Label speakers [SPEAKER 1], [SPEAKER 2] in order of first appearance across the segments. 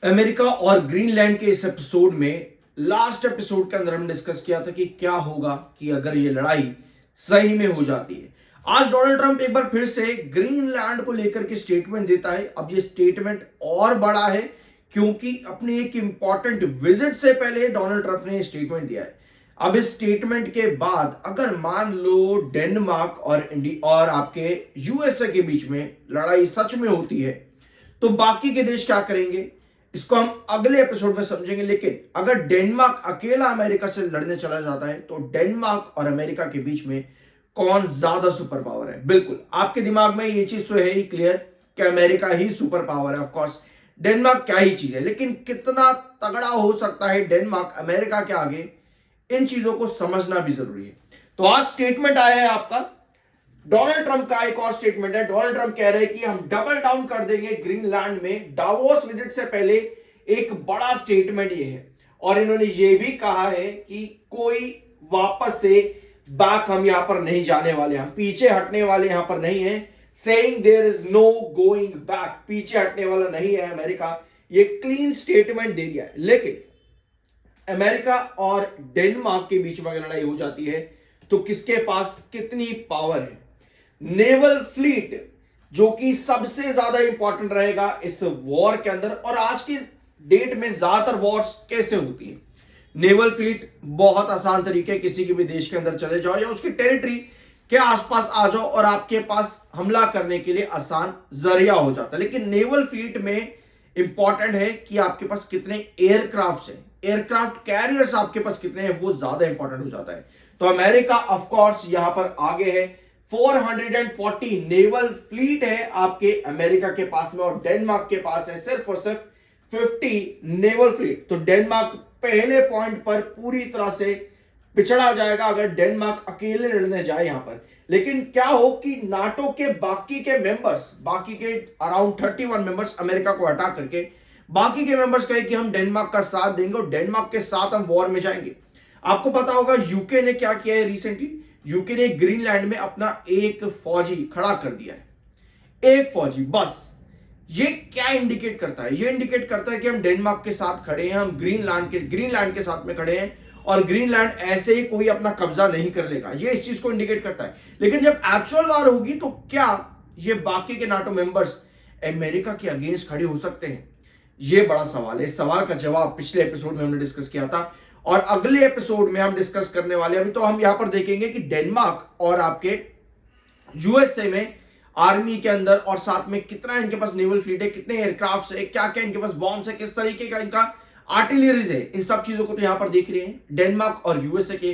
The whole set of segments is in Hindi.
[SPEAKER 1] अमेरिका और ग्रीनलैंड के इस एपिसोड में लास्ट एपिसोड के अंदर हमने डिस्कस किया था कि क्या होगा कि अगर ये लड़ाई सही में हो जाती है। आज डोनाल्ड ट्रंप एक बार फिर से ग्रीनलैंड को लेकर के स्टेटमेंट देता है। अब ये स्टेटमेंट और बड़ा है क्योंकि अपने एक इंपॉर्टेंट विजिट से पहले डोनाल्ड ट्रंप ने स्टेटमेंट दिया है। अब इस स्टेटमेंट के बाद अगर मान लो डेनमार्क और इंडिया और आपके यूएसए के बीच में लड़ाई सच में होती है तो बाकी के देश क्या करेंगे, इसको हम अगले एपिसोड में समझेंगे। लेकिन अगर डेनमार्क अकेला अमेरिका से लड़ने चला जाता है तो डेनमार्क और अमेरिका के बीच में कौन ज्यादा सुपर पावर है? बिल्कुल आपके दिमाग में ये चीज तो है ही क्लियर कि अमेरिका ही सुपर पावर है। ऑफ कोर्स डेनमार्क क्या ही चीज है, लेकिन कितना तगड़ा हो सकता है डेनमार्क अमेरिका के आगे, इन चीजों को समझना भी जरूरी है। तो आज स्टेटमेंट आया है आपका डोनाल्ड ट्रंप का, एक और स्टेटमेंट है। डोनाल्ड ट्रंप कह रहे हैं कि हम डबल डाउन कर देंगे ग्रीनलैंड में। डावोस विजिट से पहले एक बड़ा स्टेटमेंट ये है और इन्होंने ये भी कहा है कि कोई वापस से बैक हम यहां पर नहीं जाने वाले, हम पीछे हटने वाले यहां पर नहीं है। Saying there is no going back, पीछे हटने वाला नहीं है अमेरिका, ये क्लीन स्टेटमेंट दे दिया है। लेकिन अमेरिका और डेनमार्क के बीच में अगर लड़ाई हो जाती है तो किसके पास कितनी पावर है? नेवल फ्लीट जो कि सबसे ज्यादा इंपॉर्टेंट रहेगा इस वॉर के अंदर। और आज की डेट में ज्यादातर वॉर्स कैसे होती है? नेवल फ्लीट बहुत आसान तरीके, किसी के भी देश के अंदर चले जाओ या उसकी टेरिटरी के आसपास आ जाओ और आपके पास हमला करने के लिए आसान जरिया हो जाता है। लेकिन नेवल फ्लीट में इंपॉर्टेंट है कि आपके पास कितने एयरक्राफ्ट हैं, एयरक्राफ्ट कैरियर्स आपके पास कितने हैं, वो ज्यादा इंपॉर्टेंट हो जाता है। तो अमेरिका ऑफ कोर्स यहां पर आगे है, 440 नेवल फ्लीट है आपके अमेरिका के पास में, और डेनमार्क के पास है सिर्फ और सिर्फ 50 नेवल फ्लीट। तो डेनमार्क पहले पॉइंट पर पूरी तरह से पिछड़ा जाएगा अगर डेनमार्क अकेले लड़ने जाए यहां पर। लेकिन क्या हो कि नाटो के बाकी के मेंबर्स, बाकी के अराउंड 31 मेंबर्स अमेरिका को हटा करके बाकी के मेंबर्स कहे कि हम डेनमार्क का साथ देंगे और डेनमार्क के साथ हम वॉर में जाएंगे। आपको पता होगा यूके ने क्या किया है रिसेंटली, यूके ने ग्रीनलैंड में अपना एक फौजी खड़ा कर दिया है, एक फौजी बस। ये क्या इंडिकेट करता है? ये इंडिकेट करता है कि हम डेनमार्क के साथ खड़े हैं, हम ग्रीनलैंड के साथ में खड़े हैं और ग्रीनलैंड ऐसे ही कोई अपना कब्जा नहीं कर लेगा। ये इस चीज को इंडिकेट करता है। लेकिन जब एक्चुअल वार होगी तो क्या ये बाकी के नाटो मेंबर्स अमेरिका के अगेंस्ट खड़े हो सकते हैं? ये बड़ा सवाल है। इस सवाल का जवाब पिछले एपिसोड में हमने डिस्कस किया था और अगले एपिसोड में हम डिस्कस करने वाले। अभी तो हम यहां पर देखेंगे कि डेनमार्क और आपके यूएसए में आर्मी के अंदर और साथ में कितना इनके पास नेवल फ्लीट है, कितने एयरक्राफ्ट है, क्या क्या इनके पास बॉम्ब्स है, किस तरीके का इनका आर्टिलरीज है, इन सब चीजों को तो यहां पर देख रहे हैं डेनमार्क और यूएसए के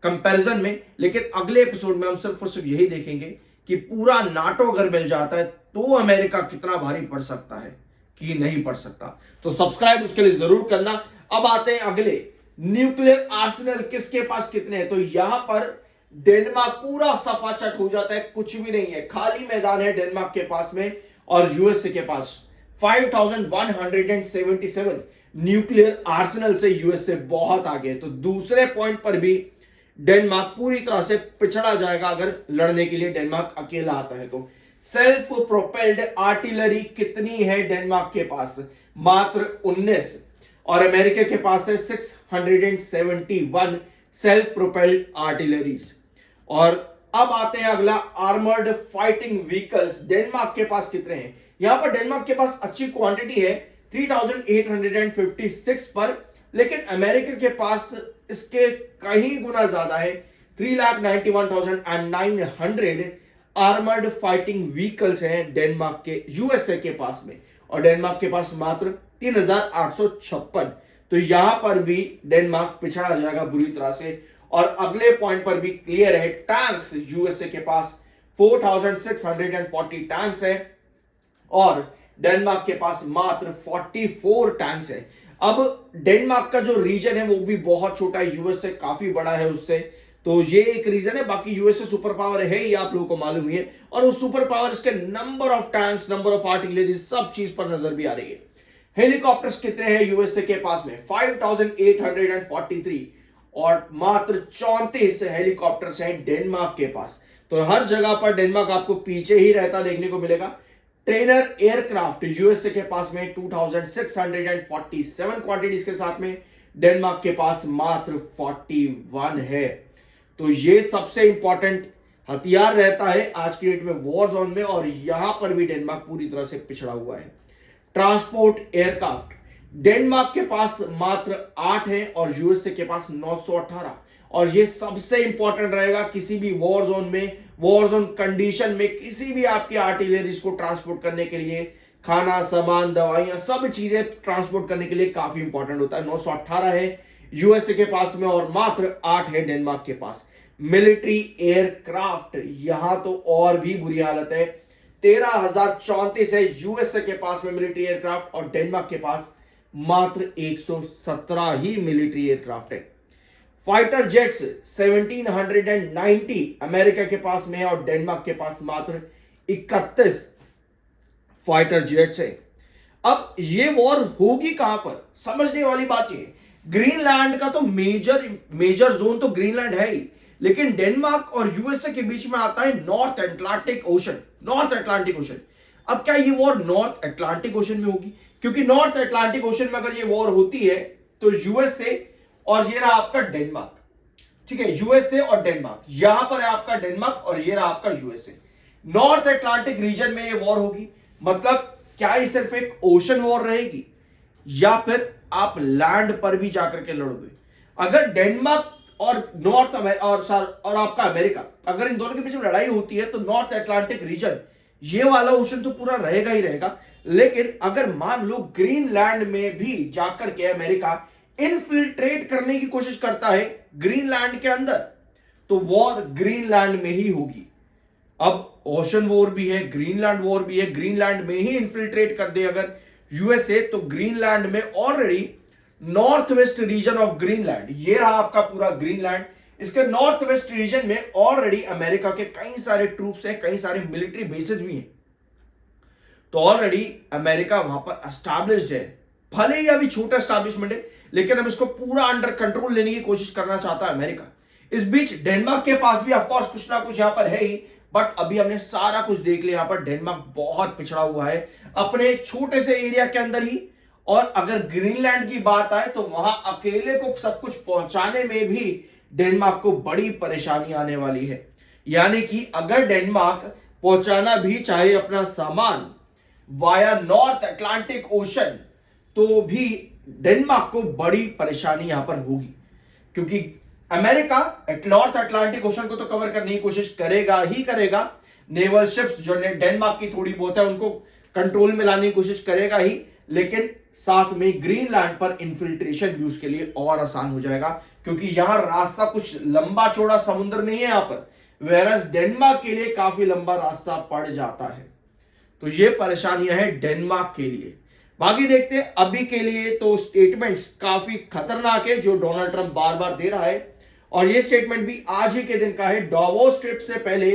[SPEAKER 1] कंपैरिजन में। लेकिन अगले एपिसोड में हम सिर्फ और सिर्फ यही देखेंगे कि पूरा नाटो अगर मिल जाता है तो अमेरिका कितना भारी पड़ सकता है कि नहीं पड़ सकता। तो सब्सक्राइब उसके लिए जरूर करना। अब आते हैं अगले, न्यूक्लियर आर्सेनल किसके पास कितने हैं? तो यहां पर डेनमार्क पूरा सफाचट हो जाता है, कुछ भी नहीं है, खाली मैदान है डेनमार्क के पास में। और यूएसए के पास 5177 न्यूक्लियर आर्सेनल से यूएसए बहुत आगे। तो दूसरे पॉइंट पर भी डेनमार्क पूरी तरह से पिछड़ा जाएगा अगर लड़ने के लिए डेनमार्क अकेला आता है तो। सेल्फ प्रोपेल्ड आर्टिलरी कितनी है डेनमार्क के पास? मात्र 19। और अमेरिका के पास है 671 सेल्फ प्रोपेल्ड आर्टिलरीज। और अब आते हैं अगला, आर्मर्ड फाइटिंग व्हीकल्स डेनमार्क के पास कितने हैं? यहां पर डेनमार्क के पास अच्छी क्वांटिटी है 3856 पर, लेकिन अमेरिका के पास इसके कहीं गुना ज्यादा है, 3,91,900 आर्मर्ड फाइटिंग व्हीकल्स हैं डेनमार्क के यूएसए के पास में। और डेनमार्क के पास मात्र 3,856। तो यहां पर भी डेनमार्क पिछड़ा जाएगा बुरी तरह से। और अगले पॉइंट पर भी क्लियर है, टैंक्स यूएसए के पास 4640 टैंक्स है और डेनमार्क के पास मात्र 44 टैंक्स है। अब डेनमार्क का जो रीजन है वो भी बहुत छोटा है, यूएसए काफी बड़ा है उससे, तो ये एक रीजन है। बाकी यूएसए सुपर पावर है, ये आप लोगों को मालूम ही है। और उस सुपर पावर के number of tanks, number of artillery, सब चीज पर नजर भी आ रही है। हेलीकॉप्टर्स कितने हैं यूएसए के पास में? 5843 और मात्र 34 हेलीकॉप्टर्स हैं डेनमार्क के पास। तो हर जगह पर डेनमार्क आपको पीछे ही रहता देखने को मिलेगा। ट्रेनर एयरक्राफ्ट यूएसए के पास में 2647 क्वांटिटीज के साथ में, डेनमार्क के पास मात्र 41 है। तो ये सबसे इंपॉर्टेंट हथियार रहता है आज की डेट में वॉर जोन में, और यहां पर भी डेनमार्क पूरी तरह से पिछड़ा हुआ है। ट्रांसपोर्ट एयरक्राफ्ट डेनमार्क के पास मात्र 8 है और यूएसए के पास 918, और ये सबसे इंपॉर्टेंट रहेगा किसी भी वॉर जोन में, वॉर जोन कंडीशन में किसी भी आपकी आर्टिलरीज को ट्रांसपोर्ट करने के लिए, खाना, सामान, दवाइयां, सब चीजें ट्रांसपोर्ट करने के लिए काफी इंपॉर्टेंट होता है। 918 है यूएसए के पास में और मात्र 8 है डेनमार्क के पास। मिलिट्री एयरक्राफ्ट यहां तो और भी बुरी हालत है, 13,034 है यूएसए के पास में मिलिट्री एयरक्राफ्ट, और डेनमार्क के पास मात्र 117 ही मिलिट्री एयरक्राफ्ट है। फाइटर जेट्स 1790 अमेरिका के पास में है और डेनमार्क के पास मात्र 31 फाइटर जेट्स है। अब ये वॉर होगी कहां पर, समझने वाली बात ये, ग्रीनलैंड का तो मेजर जोन तो ग्रीनलैंड है ही, लेकिन डेनमार्क और यूएसए के बीच में आता है north Atlantic ocean. North Atlantic ocean, अब क्या ये वॉर नॉर्थ अटलांटिक ओशन में होगी? क्योंकि नॉर्थ अटलांटिक ओशन में अगर ये वॉर होती है तो यूएसए और ये रहा आपका डेनमार्क, ठीक है, यूएसए और डेनमार्क, यहां पर है आपका डेनमार्क और ये रहा आपका यूएसए। नॉर्थ अटलांटिक रीजन में ये वॉर होगी, मतलब क्या ये सिर्फ एक ओशन वॉर रहेगी या फिर आप लैंड पर भी जाकर के लड़ोगे? अगर डेनमार्क और नॉर्थ और आपका अमेरिका, अगर इन दोनों के बीच में लड़ाई होती है तो नॉर्थ अटलांटिक रीजन, ये वाला ओशन तो पूरा रहेगा ही रहेगा। लेकिन अगर मान लो ग्रीनलैंड में भी जाकर के अमेरिका इनफिल्ट्रेट करने की कोशिश करता है ग्रीनलैंड के अंदर, तो वॉर ग्रीनलैंड में ही होगी। अब ओशन वॉर भी है, ग्रीनलैंड वॉर भी है, ग्रीनलैंड में ही इनफिल्ट्रेट कर दे अगर यूएसए, तो ग्रीनलैंड में already north west region of Greenland, ये रहा आपका पूरा ग्रीनलैंड, इसके नॉर्थ वेस्ट रीजन में ऑलरेडी अमेरिका के कई सारे ट्रूप्स हैं, कई सारे मिलिट्री बेसेस भी हैं। तो ऑलरेडी अमेरिका वहां पर एस्टैब्लिश्ड है, भले ही अभी छोटा एस्टैब्लिशमेंट है, लेकिन अब इसको पूरा अंडर कंट्रोल लेने की कोशिश करना चाहता है अमेरिका। इस बीच डेनमार्क के पास भी ऑफकोर्स कुछ ना कुछ यहां पर है ही, बट अभी हमने सारा कुछ देख लिया। यहां पर डेनमार्क बहुत पिछड़ा हुआ है अपने छोटे से एरिया के अंदर ही, और अगर ग्रीनलैंड की बात आए तो वहां अकेले को सब कुछ पहुंचाने में भी डेनमार्क को बड़ी परेशानी आने वाली है। यानी कि अगर डेनमार्क पहुंचाना भी चाहे अपना सामान वाया नॉर्थ अटलांटिक ओशन, तो भी डेनमार्क को बड़ी परेशानी यहां पर होगी, क्योंकि अमेरिका नॉर्थ अटलांटिक ओशन को तो कवर करने की कोशिश करेगा ही करेगा, नेवल शिप्स जो डेनमार्क की थोड़ी बहुत है उनको कंट्रोल में लाने की कोशिश करेगा ही, लेकिन साथ में ग्रीनलैंड पर इन्फिल्ट्रेशन भी उसके लिए और आसान हो जाएगा, क्योंकि यहां रास्ता कुछ लंबा चौड़ा समुद्र नहीं है यहां पर, वेरस डेनमार्क के लिए काफी लंबा रास्ता पड़ जाता है। तो ये परेशानियां हैं डेनमार्क के लिए। बाकी देखते हैं, अभी के लिए तो स्टेटमेंट्स काफी खतरनाक है जो डोनाल्ड ट्रंप बार बार दे रहा है, और ये स्टेटमेंट भी आज ही के दिन का है। डावोस ट्रिप से पहले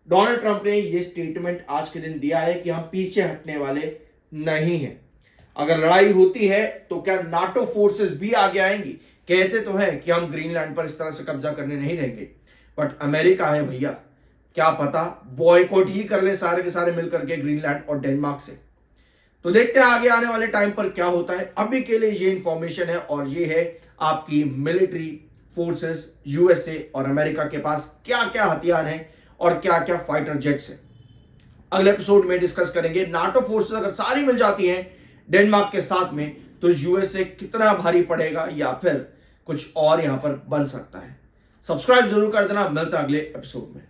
[SPEAKER 1] डोनाल्ड ट्रंप ने ये स्टेटमेंट आज के दिन दिया है कि हम पीछे हटने वाले नहीं हैं। अगर लड़ाई होती है तो क्या नाटो फोर्सेस भी आगे आएंगी? कहते तो हैं कि हम ग्रीनलैंड पर इस तरह से कब्जा करने नहीं देंगे, बट अमेरिका है भैया, क्या पता बॉयकॉट ही कर ले सारे के सारे मिलकर के ग्रीनलैंड और डेनमार्क से। तो देखते हैं आगे आने वाले टाइम पर क्या होता है। अभी के लिए ये इंफॉर्मेशन है, और ये है आपकी मिलिट्री फोर्सेस यूएसए और अमेरिका के पास क्या क्या हथियार हैं और क्या क्या फाइटर जेट्स हैं। अगले एपिसोड में डिस्कस करेंगे नाटो फोर्सेस अगर सारी मिल जाती हैं डेनमार्क के साथ में, तो यूएसए कितना भारी पड़ेगा या फिर कुछ और यहां पर बन सकता है। सब्सक्राइब जरूर कर देना, मिलता है अगले एपिसोड में।